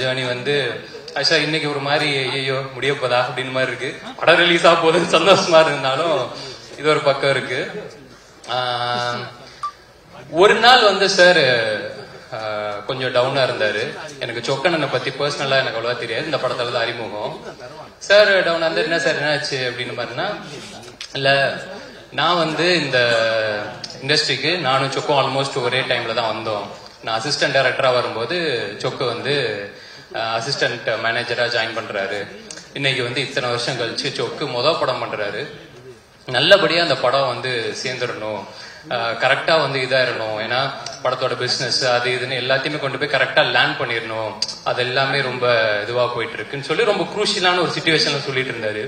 Journey வந்து ஆக்சுவலா இன்னைக்கு ஒரு மாதிரி ஐயோ முடிய போதா அப்படின்னு மாதிரி இருக்கு. படம் ரிலீஸ் ஆக போகுதுன்னு சந்தோஷமா இருந்தாலும் இது ஒரு பக்கம் இருக்கு. ஒரு நாள் வந்து சார் கொஞ்சம் டவுனா இருந்தாரு. எனக்கு சொக்கண்ணனை பத்தி பர்சனலா எனக்கு அவ்வளவா தெரியாது, இந்த படத்துல தான் அறிமுகம். சார் டவுனா இருந்தாரு. என்ன சார் என்னாச்சு அப்படின்னு பாருன்னா, இல்ல நான் வந்து இந்த இண்டஸ்ட்ரிக்கு நானும் சொக்கும் ஆல்மோஸ்ட் ஒரே டைம்ல தான் வந்தோம். நான் அசிஸ்டன்ட் டைரக்டரா வரும்போது சொக்கு வந்து அசிஸ்டன்ட் மேனேஜரா ஜாயின் பண்றாரு. இன்னைக்கு வந்து இத்தனை வருஷம் கழிச்சு சொக்கு படம் பண்றாரு. நல்லபடியா அந்த படம் வந்து சேர்ந்துடணும், கரெக்டா வந்து இதாயிடணும். ஏன்னா படத்தோட பிசினஸ் அது இதுன்னு எல்லாத்தையுமே கொண்டு போய் கரெக்டா லேண்ட் பண்ணிடணும். அது எல்லாமே ரொம்ப இதுவா போயிட்டு இருக்குன்னு சொல்லி ரொம்ப குரூஷியலான ஒரு சிச்சுவேஷன்ல சொல்லிட்டு இருந்தாரு.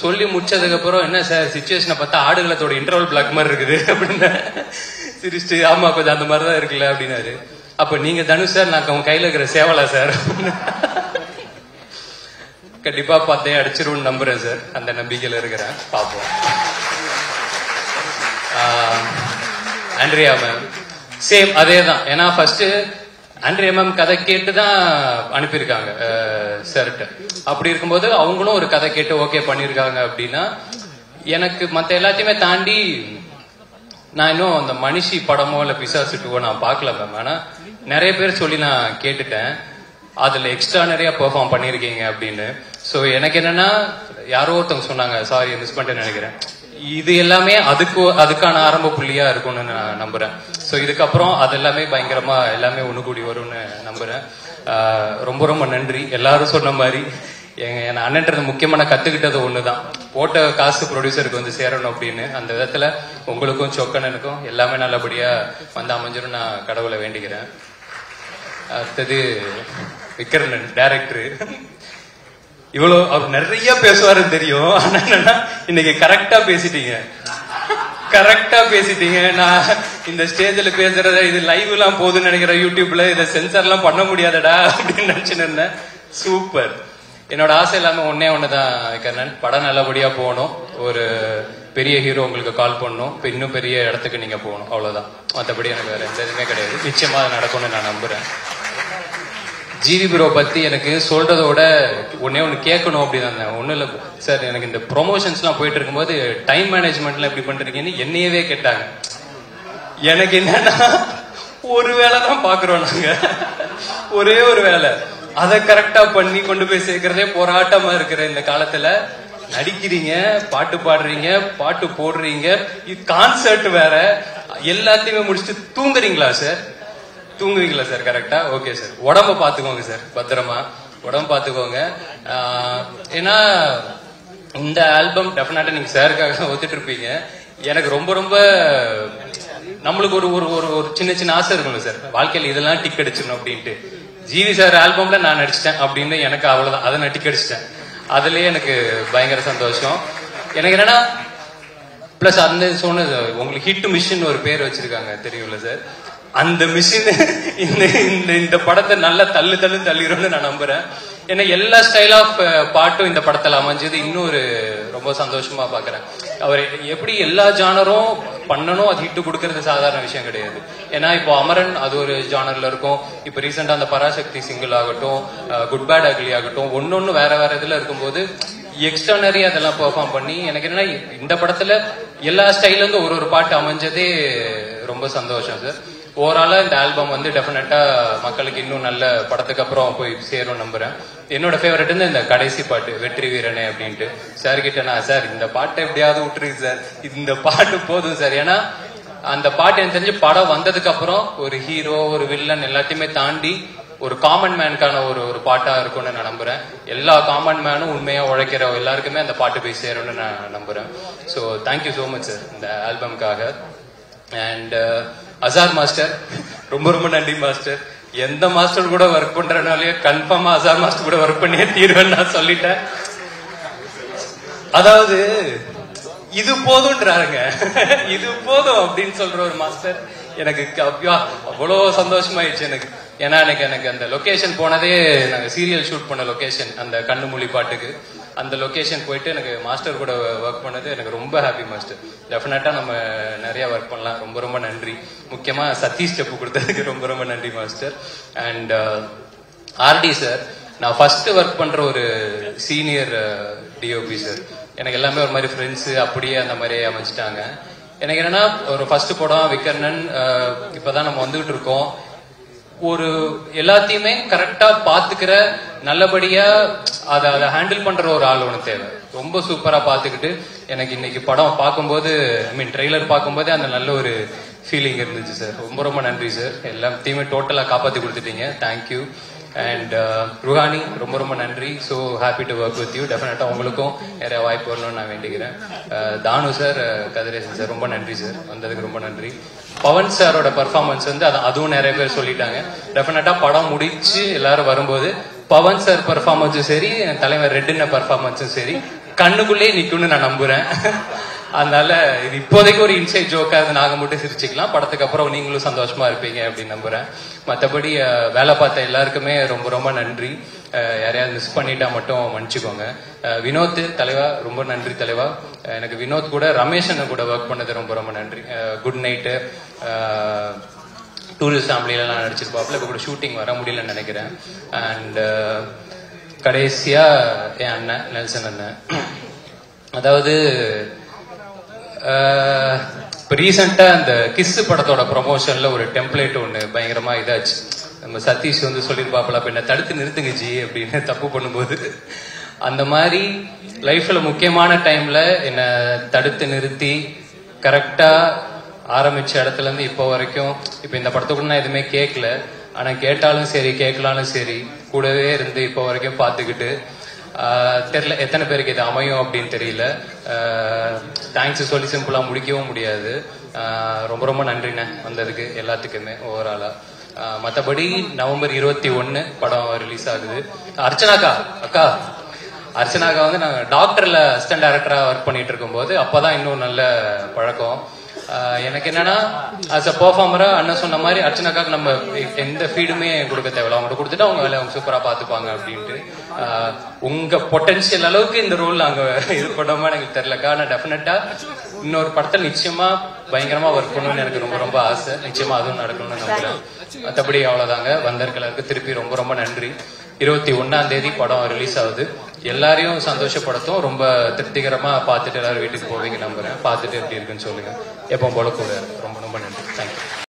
சொல்லி முடிச்சதுக்கு அப்புறம் என்ன சார் சிச்சுவேஷனை பார்த்தா ஆடுகளத்தோட இன்டர்வல் பிளாக் மாதிரி இருக்குது அப்படின்னு சிரிச்சுட்டு, ஆமா கொஞ்சம் அந்த மாதிரிதான் இருக்குல்ல அப்படின்னாரு. அப்ப நீங்க தனுஷ் சார், நான் உங்க கையில இருக்கிற சேவலா சார்? கண்டிப்பா பார்த்தே அடிச்சிருவோம்னு நம்புறேன் சார். அந்த நம்பிக்கையில இருக்கிறேன், பாப்போம். ஆண்ட்ரியா மேம் சேம் அதே தான். ஏன்னா ஃபர்ஸ்ட் ஆண்ட்ரியா மேம் கதை கேட்டுதான் அனுப்பியிருக்காங்க சார்ட்ட. அப்படி இருக்கும்போது அவங்களும் ஒரு கதை கேட்டு ஓகே பண்ணிருக்காங்க அப்படின்னா, எனக்கு மத்த எல்லாத்தையுமே தாண்டி நான் இன்னும் அந்த மனுஷி படமோ இல்ல பிசாசு 2 நான் பார்க்கல மேம். ஆனா நிறைய பேர் சொல்லி நான் கேட்டுட்டேன், அதுல எக்ஸ்ட்ரா நிறைய பெர்ஃபார்ம் பண்ணிருக்கீங்க அப்படின்னு. சோ எனக்கு என்னன்னா, யாரோ ஒருத்தவங்க சொன்னாங்க, சாரி மிஸ் பண்ணிட்டேன்னு நினைக்கிறேன், இது எல்லாமே அதுக்கான ஆரம்ப புள்ளியா இருக்கும்னு நான் நம்புறேன். சோ இதுக்கப்புறம் அது எல்லாமே பயங்கரமா எல்லாமே ஒண்ணு கூடி வரும்னு நம்புறேன். ரொம்ப ரொம்ப நன்றி. எல்லாரும் சொன்ன மாதிரி என் அண்ணன்றது முக்கியமான கத்துக்கிட்டது ஒண்ணுதான், போட்ட காசு ப்ரொடியூசருக்கு வந்து சேரணும் அப்படின்னு. அந்த விதத்துல உங்களுக்கும் சொக்கனனுக்கும் எல்லாமே நல்லபடியா வந்து அமைஞ்சிரும் நான் கடவுளை வேண்டிக்கிறேன். அடுத்தது விக்ரமன் டைரக்டர். இவ்வளவு அவர் நிறைய பேசுவாருன்னு தெரியும். ஆனா என்னன்னா இன்னைக்கு கரெக்டா பேசிட்டீங்க, கரெக்டா பேசிட்டீங்க. நான் இந்த ஸ்டேஜ்ல பேசுறத இது லைவ் எல்லாம் போகுதுன்னு நினைக்கிறேன், யூடியூப்ல இதை சென்சார் எல்லாம் பண்ண முடியாதடா அப்படின்னு நினைச்சுன்னு இருந்தேன். சூப்பர். என்னோட ஆசை எல்லாமே ஒண்ணுதான் கண்ணன், படம் நல்லபடியா போகணும், ஒரு பெரிய ஹீரோ உங்களுக்கு கால் பண்ணணும், இன்னும் பெரிய இடத்துக்கு நீங்க போகணும், அவ்வளவுதான். மற்றபடி எனக்கு வேற எந்த இதுவுமே கிடையாது. நிச்சயமா அது நடக்கும்னு நான் நம்புறேன். ஜிவி ப்ரோ பத்தி எனக்கு சொல்றதோட ஒன்னே ஒண்ணு கேட்கணும் அப்படின்னு ஒண்ணு இல்ல சார். எனக்கு இந்த ப்ரொமோஷன்ஸ் எல்லாம் போயிட்டு இருக்கும்போது டைம் மேனேஜ்மெண்ட்ல எப்படி பண்றீங்கன்னு என்னையவே கேட்டாங்க. எனக்கு என்னன்னா, ஒரு வேலை தான் பாக்குறோம் நாங்க, ஒரே ஒரு வேலை, அதை கரெக்டா பண்ணி கொண்டு போய் சேர்க்கறதே போராட்டமா இருக்கிற இந்த காலத்துல நடிக்கிறீங்க, பாட்டு பாடுறீங்க, பாட்டு போடுறீங்க, கான்சர்ட் வேற, எல்லாத்தையுமே முடிச்சுட்டு தூங்குறீங்களா சார்? தூங்குவீங்களா சார்? கரெக்டா? Okay sir. உடம்ப பாத்துக்கோங்க சார், பத்திரமா உடம்பு பாத்துக்கோங்க. ஏன்னா இந்த ஆல்பம் டெஃபினட்டா நீங்க சாருக்காக ஒத்துட்டு இருப்பீங்க. எனக்கு ரொம்ப ரொம்ப நம்மளுக்கு ஒரு ஒரு ஒரு சின்ன சின்ன ஆசை இருக்கும்ல சார், வாழ்க்கையில இதெல்லாம் டிக் அடிச்சிடணும் அப்படின்ட்டு. ஜிவி சார் ஆல்பம்ல நான் நடிச்சிட்டேன் அப்படின்னு எனக்கு அவ்வளவுதான், அதை நான் டிக் அடிச்சிட்டேன். அதுலயே எனக்கு பயங்கர சந்தோஷம். எனக்கு என்னன்னா பிளஸ் அந்த சொன்னது உங்களுக்கு ஹிட் மிஷின் ஒரு பேர் வச்சிருக்காங்க தெரியும்ல சார், அந்த மிஷின் இந்த படத்தை நல்லா தள்ளிடும்னு நான் நம்புறேன். ஏன்னா எல்லா ஸ்டைல் ஆஃப் பாட்டும் இந்த படத்துல அமைஞ்சது இன்னும் ஒரு ரொம்ப சந்தோஷமா பாக்குறேன். அவர் எப்படி எல்லா ஜானரும் பண்ணணும், அது ஹிட் கொடுக்கறது சாதாரண விஷயம் கிடையாது. ஏன்னா இப்போ அமரன் அது ஒரு ஜானர்ல இருக்கும், இப்ப ரீசெண்டா அந்த பராசக்தி சிங்கிள் ஆகட்டும், குட் பேட் அக்லி ஆகட்டும், ஒன்னொன்னு வேற வேற இதுல இருக்கும்போது எக்ஸ்டர்னரி அதெல்லாம் பெர்ஃபார்ம் பண்ணி, எனக்கு என்னன்னா இந்த படத்துல எல்லா ஸ்டைல இருந்து ஒரு பாட்டு அமைஞ்சதே ரொம்ப சந்தோஷம் சார். ஓவராலா இந்த ஆல்பம் வந்து டெஃபினட்டா மக்களுக்கு இன்னும் நல்ல படத்துக்கு அப்புறம் போய் சேரும் நம்புறேன். என்னோட ஃபேவரட் இந்த கடைசி பாட்டு வெற்றி வீரனே அப்படின்ட்டு. சார் கிட்ட நான் சார் இந்த பாட்டை எப்படியாவது விட்டுருக்கு சார், இந்த பாட்டு போதும் சார். ஏன்னா அந்த பாட்டு எனக்கு தெரிஞ்சு படம் வந்ததுக்கு அப்புறம் ஒரு ஹீரோ ஒரு வில்லன் எல்லாத்தையுமே தாண்டி ஒரு காமன் மேனுக்கான ஒரு பாட்டா இருக்கும்னு நான் நம்புறேன். எல்லா காமன் மேனும் உண்மையா உழைக்கிற எல்லாருக்குமே அந்த பாட்டு போய் சேரும்னு நான் நம்புறேன். So thank you so much sir இந்த ஆல்பம்காக. அண்ட் அசார் மாஸ்டர் ரொம்ப ரொம்ப நன்றி மாஸ்டர். எந்த மாஸ்டர் கூட ஒர்க் பண்றனாலே கன்ஃபார்மா அசார் மாஸ்டர் கூட ஒர்க் பண்ணியே தீர்வேன்னு நான் சொல்லிட்டேன். அதாவது இது போதும்ன்றாருங்க, இது போதும் அப்படின்னு சொல்ற ஒரு மாஸ்டர் எனக்கு அவ்வளவு சந்தோஷமாயிடுச்சு எனக்கு. ஏன்னா எனக்கு அந்த லொகேஷன் போனதே, நாங்க சீரியல் ஷூட் பண்ண லொகேஷன், அந்த கண்ணு மொழி பாட்டுக்கு அந்த லொகேஷன் போயிட்டு எனக்கு மாஸ்டர் கூட ஒர்க் பண்ணது எனக்கு ரொம்ப ஹாப்பி மாஸ்டர். டெஃபினட்டா நம்ம நிறைய ஒர்க் பண்ணலாம். ரொம்ப ரொம்ப நன்றி. முக்கியமா சதீஷ் ஸ்டெப் கொடுத்ததுக்கு ரொம்ப ரொம்ப நன்றி மாஸ்டர். அண்ட் ஆர்டி சார், நான் ஃபர்ஸ்ட் ஒர்க் பண்ற ஒரு சீனியர் டிஓபி சார். எனக்கு எல்லாமே ஒரு மாதிரி ஃப்ரெண்ட்ஸ் அப்படியே அந்த மாதிரி அமைச்சிட்டாங்க. எனக்கு என்னன்னா ஒரு ஃபர்ஸ்ட் படம் விக்கர்ணன், இப்பதான் நம்ம வந்துகிட்டு இருக்கோம். ஒரு எல்லாத்தையுமே கரெக்டா பாத்துக்கிற, நல்லபடியா அதை ஹேண்டில் பண்ற ஒரு ஆள் ஒன்று தேவை. ரொம்ப சூப்பரா பாத்துக்கிட்டு எனக்கு இன்னைக்கு படம் பார்க்கும்போது, ஐ மீன் ட்ரெய்லர் பார்க்கும்போதே அந்த நல்ல ஒரு ஃபீலிங் இருந்துச்சு சார். ரொம்ப ரொம்ப நன்றி சார், எல்லாத்தையுமே டோட்டலா காப்பாத்தி கொடுத்துட்டீங்க. தேங்க்யூ. அண்ட் ருஹானி, ரொம்ப ரொம்ப நன்றி. So happy to work with you. டெஃபினட்டா உங்களுக்கும் நிறைய வாய்ப்பு வரணும்னு நான் வேண்டிக்கிறேன். தானு சார், கதிரேசன் சார், ரொம்ப நன்றி சார், வந்ததுக்கு ரொம்ப நன்றி. பவன் சாரோட பர்ஃபார்மன்ஸ் வந்து அதுவும் நிறைய பேர் சொல்லிட்டாங்க. டெஃபினட்டா படம் முடிச்சு எல்லாரும் வரும்போது பவன் சார் பர்ஃபார்மன்ஸும் சரி, தலைவர் ரெட்டின பர்ஃபார்மன்ஸும் சரி கண்ணுக்குள்ளே நிக்கும்னு நான் நம்புறேன். அதனால இது இப்போதைக்கு ஒரு இன்சைட் ஜோக்கா நாங்க மட்டும் சிரிச்சுக்கலாம், படத்துக்கு அப்புறம் நீங்களும் சந்தோஷமா இருப்பீங்க அப்படின்னு நம்புறேன். மற்றபடி வேலை பார்த்த எல்லாருக்குமே ரொம்ப ரொம்ப நன்றி. யாரையாவது மிஸ் பண்ணிட்டா மட்டும் மன்னிச்சுக்கோங்க. வினோத் தலைவா, ரொம்ப நன்றி தலைவா. எனக்கு வினோத் கூட ரமேஷன் கூட ஒர்க் பண்ணது ரொம்ப ரொம்ப நன்றி. குட் நைட்டு, டூரிஸ்ட் ஃபேமிலியிலாம் நடிச்சிருப்பாப்புல. இப்போ கூட ஷூட்டிங் வர முடியலன்னு நினைக்கிறேன். அண்ட் கடைசியா என் அண்ணன் நெல்சன் அண்ணன். அதாவது இப்போ ரீசெண்டா அந்த கிஸ் படத்தோட ப்ரொமோஷன்ல ஒரு டெம்ப்ளேட் ஒன்று பயங்கரமா இதாச்சு. நம்ம சதீஷ் வந்து சொல்லியிருப்பாப்புல, அப்ப என்ன தடுத்து நிறுத்துங்க ஜி அப்படின்னு தப்பு பண்ணும்போது. அந்த மாதிரி லைஃப்ல முக்கியமான டைம்ல என்ன தடுத்து நிறுத்தி கரெக்டா ஆரம்பிச்ச இடத்துல இருந்து இப்போ வரைக்கும், இப்ப இந்த படத்துக்கு நான் எதுவுமே கேட்கல, ஆனா கேட்டாலும் சரி கேட்கலாலும் சரி கூடவே இருந்து இப்போ வரைக்கும் பார்த்துக்கிட்டு, தெரியல எத்தனை பேருக்கு இது அமையும் அப்படின்னு தெரியல. தேங்க்ஸ் சொல்லி சிம்பிளா முடிக்கவும் முடியாது. ரொம்ப ரொம்ப நன்றிண்ணே வந்ததுக்கு எல்லாத்துக்குமே ஓவராலா. மற்றபடி நவம்பர் 21 படம் ரிலீஸ் ஆகுது. அர்ச்சனாக்கா அக்கா அர்ச்சனாக்கா வந்து நாங்கள் டாக்டர்ல அசிஸ்டன்ட் டைரக்டரா ஒர்க் பண்ணிட்டு இருக்கும் போது அப்பதான் இன்னும் நல்ல பழக்கம். எனக்கு என்னன்னா ஆஸ் அ பெர்ஃபார்மரா அண்ணன் சொன்ன மாதிரி அர்ச்சனாக்காக்கு நம்ம எந்த ஃபீடுமே கொடுக்க தேவையில்ல, அவங்க கொடுத்துட்டு அவங்க வேலை அவங்க சூப்பரா பாத்துப்பாங்க அப்படின்ட்டு. உங்க பொட்டன்ஷியல் அளவுக்கு இந்த ரோல் அங்க இது பண்ணாம எனக்கு தெரியலக்கா. நான் டெஃபினட்டா இன்னொரு படத்தில் நிச்சயமா பயங்கரமா ஒர்க் பண்ணணும்னு எனக்கு ரொம்ப ரொம்ப ஆசை. நிச்சயமா அதுவும் நடக்கணும்னு நம்புறேன். மற்றபடி அவ்வளவுதாங்க. வந்திருக்கலருக்கு திருப்பி ரொம்ப ரொம்ப நன்றி. 21 படம் ரிலீஸ் ஆகுது. எல்லாரையும் சந்தோஷப்படுத்தும். ரொம்ப திருப்திகரமா பார்த்துட்டு எல்லாரும் வீட்டுக்கு போவீங்க நம்புறேன். பார்த்துட்டு எப்படி இருக்குன்னு சொல்லுங்க. எப்போ போல கூட. ரொம்ப ரொம்ப நன்றி. தேங்க்யூ.